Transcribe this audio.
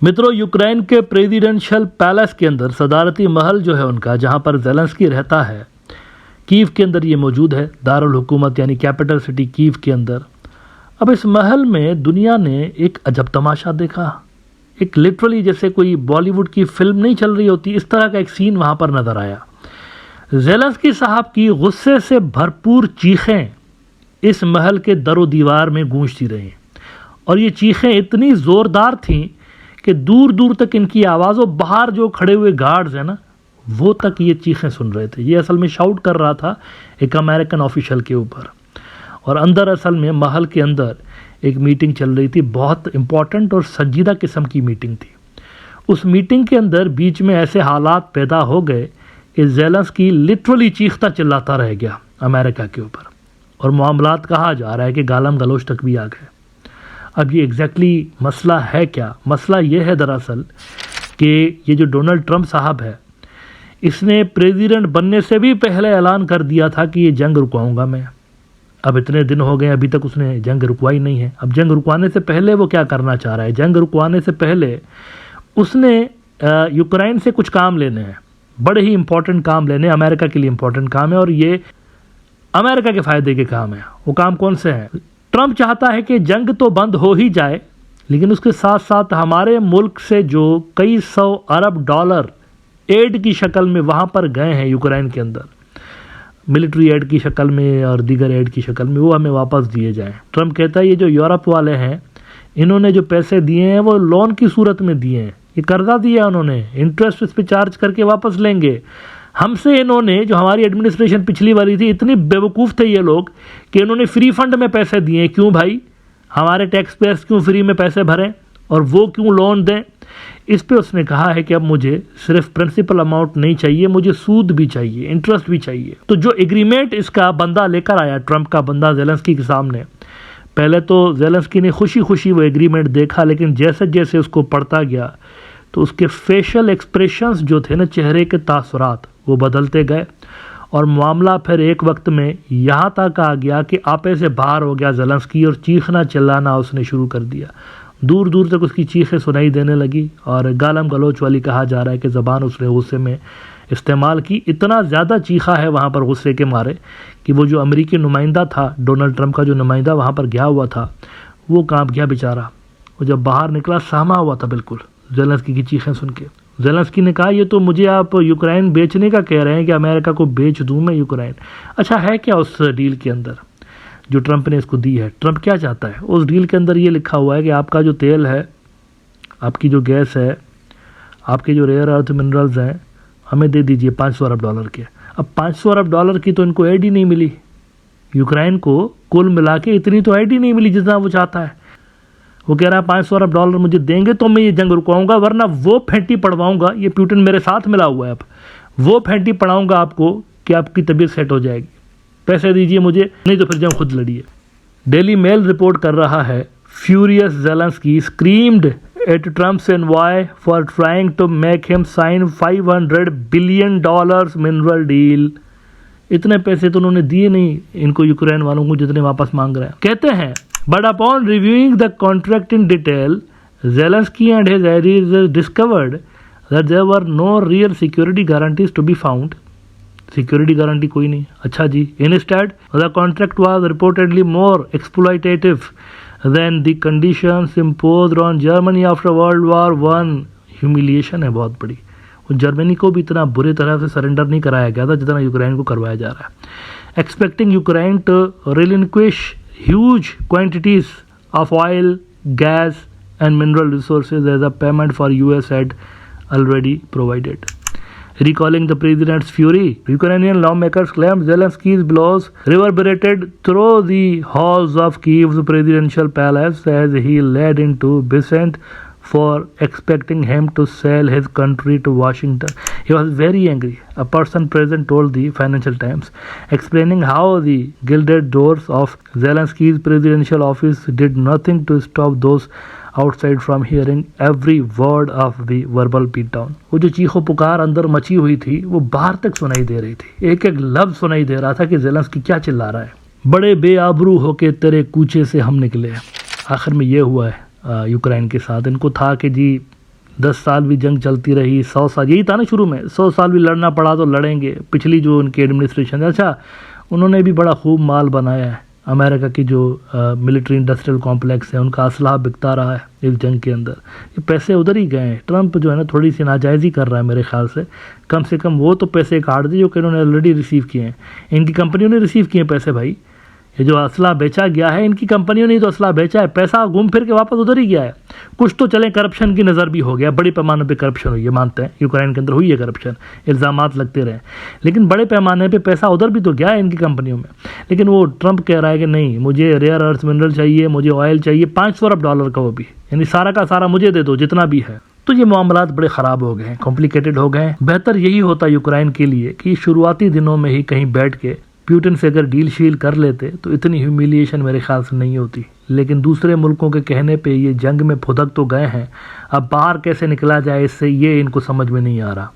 मित्रों, यूक्रेन के presidential palace के अंदर सदारती महल जो है उनका, जहां पर ज़ेलेंस्की रहता है, कीव के अंदर ये मौजूद है, दारुल हुकूमत यानी कैपिटल सिटी कीव के अंदर। अब इस महल में दुनिया ने एक अजब तमाशा देखा। एक लिटरली जैसे कोई बॉलीवुड की फिल्म नहीं चल रही होती, इस तरह का एक सीन वहां पर नजर आया। ज़ेलेंस्की साहब की गुस्से से भरपूर चीखें इस महल के दरो दीवार में गूंजती रहीं, और ये चीखें इतनी ज़ोरदार थीं कि दूर दूर तक इनकी आवाज़ों, बाहर जो खड़े हुए गार्ड्स हैं ना, वो तक ये चीखें सुन रहे थे। ये असल में शाउट कर रहा था एक अमेरिकन ऑफिशियल के ऊपर, और अंदर असल में महल के अंदर एक मीटिंग चल रही थी, बहुत इंपॉर्टेंट और संजीदा किस्म की मीटिंग थी। उस मीटिंग के अंदर बीच में ऐसे हालात पैदा हो गए कि ज़ेलेंस्की लिटरली चीखता चिल्लाता रह गया अमेरिका के ऊपर, और मामलात कहा जा रहा है कि गालम गलोच तक भी आ गए। अब ये एग्जैक्टली मसला है क्या? मसला ये है दरअसल कि ये जो डोनाल्ड ट्रंप साहब है, इसने प्रेसिडेंट बनने से भी पहले ऐलान कर दिया था कि ये जंग रुकवाऊंगा मैं। अब इतने दिन हो गए, अभी तक उसने जंग रुकवाई नहीं है। अब जंग रुकवाने से पहले वो क्या करना चाह रहा है? जंग रुकवाने से पहले उसने यूक्रेन से कुछ काम लेने हैं, बड़े ही इंपॉर्टेंट काम लेने, अमेरिका के लिए इंपॉर्टेंट काम है, और ये अमेरिका के फायदे के काम है। वो काम कौन से हैं? ट्रंप चाहता है कि जंग तो बंद हो ही जाए, लेकिन उसके साथ साथ हमारे मुल्क से जो कई सौ अरब डॉलर एड की शक्ल में वहाँ पर गए हैं यूक्रेन के अंदर, मिलिट्री एड की शक्ल में और दीगर एड की शक्ल में, वो हमें वापस दिए जाएं। ट्रंप कहता है ये जो यूरोप वाले हैं, इन्होंने जो पैसे दिए हैं वो लोन की सूरत में दिए हैं, ये कर्जा दिया उन्होंने, इंटरेस्ट इस पर चार्ज करके वापस लेंगे। हमसे इन्होंने, जो हमारी एडमिनिस्ट्रेशन पिछली वाली थी, इतनी बेवकूफ़ थे ये लोग कि इन्होंने फ्री फंड में पैसे दिए। क्यों भाई? हमारे टैक्स पेयर्स क्यों फ्री में पैसे भरें और वो क्यों लोन दें? इस पे उसने कहा है कि अब मुझे सिर्फ प्रिंसिपल अमाउंट नहीं चाहिए, मुझे सूद भी चाहिए, इंटरेस्ट भी चाहिए। तो जो एग्रीमेंट इसका बंदा लेकर आया, ट्रंप का बंदा ज़ेलेंस्की के सामने, पहले तो ज़ेलेंस्की ने खुशी खुशी वो एग्रीमेंट देखा, लेकिन जैसे जैसे उसको पढ़ता गया तो उसके फेशियल एक्सप्रेशंस जो थे ना, चेहरे के तासुरात, वो बदलते गए, और मामला फिर एक वक्त में यहाँ तक आ गया कि आपे से बाहर हो गया ज़ेलेंस्की, और चीखना चिल्लाना उसने शुरू कर दिया। दूर दूर तक उसकी चीखें सुनाई देने लगी, और गालम गलोच वाली कहा जा रहा है कि ज़बान उसने गुस्से में इस्तेमाल की। इतना ज़्यादा चीखा है वहाँ पर गुस्से के मारे कि वो जो अमेरिकी नुमाइंदा था, डोनाल्ड ट्रंप का जो नुमाइंदा वहाँ पर गया हुआ था, वो कांप गया बेचारा। वो जब बाहर निकला सहमा हुआ था बिल्कुल ज़ेलेंस्की की चीखें सुन के। ज़ेलेंस्की ने कहा ये तो मुझे आप यूक्रेन बेचने का कह रहे हैं कि अमेरिका को बेच दूँ मैं यूक्रेन। अच्छा, है क्या उस डील के अंदर जो ट्रंप ने इसको दी है? ट्रंप क्या चाहता है? उस डील के अंदर ये लिखा हुआ है कि आपका जो तेल है, आपकी जो गैस है, आपके जो रेयर अर्थ मिनरल्स हैं, हमें दे दीजिए 500 अरब डॉलर के। अब 500 अरब डॉलर की तो इनको एड ही नहीं मिली, यूक्रेन को कुल मिला के इतनी तो एड ही नहीं मिली जितना वो चाहता है। वो कह रहा है 500 अरब डॉलर मुझे देंगे तो मैं ये जंग रुकवाऊंगा, वरना वो फेंटी पड़वाऊंगा। ये पुतिन मेरे साथ मिला हुआ है, अब वो फेंटी पड़ाऊंगा आपको कि आपकी तबीयत सेट हो जाएगी। पैसे दीजिए मुझे, नहीं तो फिर जंग खुद लड़िए। डेली मेल रिपोर्ट कर रहा है, furious Zelensky screamed at Trump's envoy for trying to make him sign $500 billion mineral deal. इतने पैसे तो उन्होंने दिए नहीं इनको, यूक्रेन वालों को, जितने वापस मांग रहे हैं। कहते हैं, but upon reviewing the contract in detail, Zelensky and his allies discovered that there were no real security guarantees to be found. Security guarantee कोई नहीं। अच्छा जी, instead the contract was reportedly more exploitative than the conditions imposed on Germany after World War I. Humiliation है बहुत बड़ी। Germany को भी इतना बुरी तरह से सरेंडर नहीं कराया गया था जितना यूक्रेन को करवाया जा रहा है। Expecting Ukraine to relinquish huge quantities of oil, gas and mineral resources as a payment for US had already provided. Recalling the president's fury, Ukrainian lawmakers claimed Zelensky's blows reverberated through the halls of Kyiv's presidential palace as he led into dissent for expecting him to sell his country to Washington. He was very angry, a person present told the Financial Times, explaining how the gilded doors of Zelensky's presidential office did nothing to stop those outside from hearing every word of the verbal beatdown. वो जो चीखो पुकार अंदर मची हुई थी, वो बाहर तक सुनाई दे रही थी। एक एक लफ्ज सुनाई दे रहा था कि ज़ेलेंस्की क्या चिल्ला रहा है। बड़े बेआबरू होके तेरे कूचे से हम निकले। आखिर में ये हुआ है यूक्रेन के साथ। इनको था कि जी 10 साल भी जंग चलती रही, 100 साल, यही था ना शुरू में, 100 साल भी लड़ना पड़ा तो लड़ेंगे। पिछली जो उनकी एडमिनिस्ट्रेशन, अच्छा उन्होंने भी बड़ा खूब माल बनाया है। अमेरिका की जो मिलिट्री इंडस्ट्रियल कॉम्प्लेक्स है, उनका असलहा बिकता रहा है इस जंग के अंदर, ये पैसे उधर ही गए हैं। ट्रंप जो है ना थोड़ी सी नाजायज़ी कर रहा है मेरे ख्याल से कम वो तो पैसे काट दिए जो कि इन्होंने ऑलरेडी रिसीव किए हैं। इनकी कंपनियों ने रिसीव किए हैं पैसे भाई। ये जो असला बेचा गया है, इनकी कंपनियों ने तो असला बेचा है, पैसा घूम फिर के वापस उधर ही गया है। कुछ तो चले करप्शन की नज़र भी हो गया, बड़े पैमाने पे करप्शन हुई है, मानते हैं यूक्रेन के अंदर हुई है करप्शन, इल्ज़ामात लगते रहे, लेकिन बड़े पैमाने पे पैसा उधर भी तो गया है इनकी कंपनियों में। लेकिन वो ट्रंप कह रहा है कि नहीं, मुझे रेयर अर्थ मिनरल चाहिए, मुझे ऑयल चाहिए, $500 अरब का, वो भी यानी सारा का सारा मुझे दे दो जितना भी है। तो ये मामलात बड़े ख़राब हो गए हैं, कॉम्प्लिकेटेड हो गए हैं। बेहतर यही होता यूक्रेन के लिए कि शुरुआती दिनों में ही कहीं बैठ के पुतिन से अगर डील शील कर लेते तो इतनी ह्यूमिलिएशन मेरे ख्याल से नहीं होती। लेकिन दूसरे मुल्कों के कहने पे ये जंग में फुदक तो गए हैं, अब बाहर कैसे निकला जाए इससे, ये इनको समझ में नहीं आ रहा।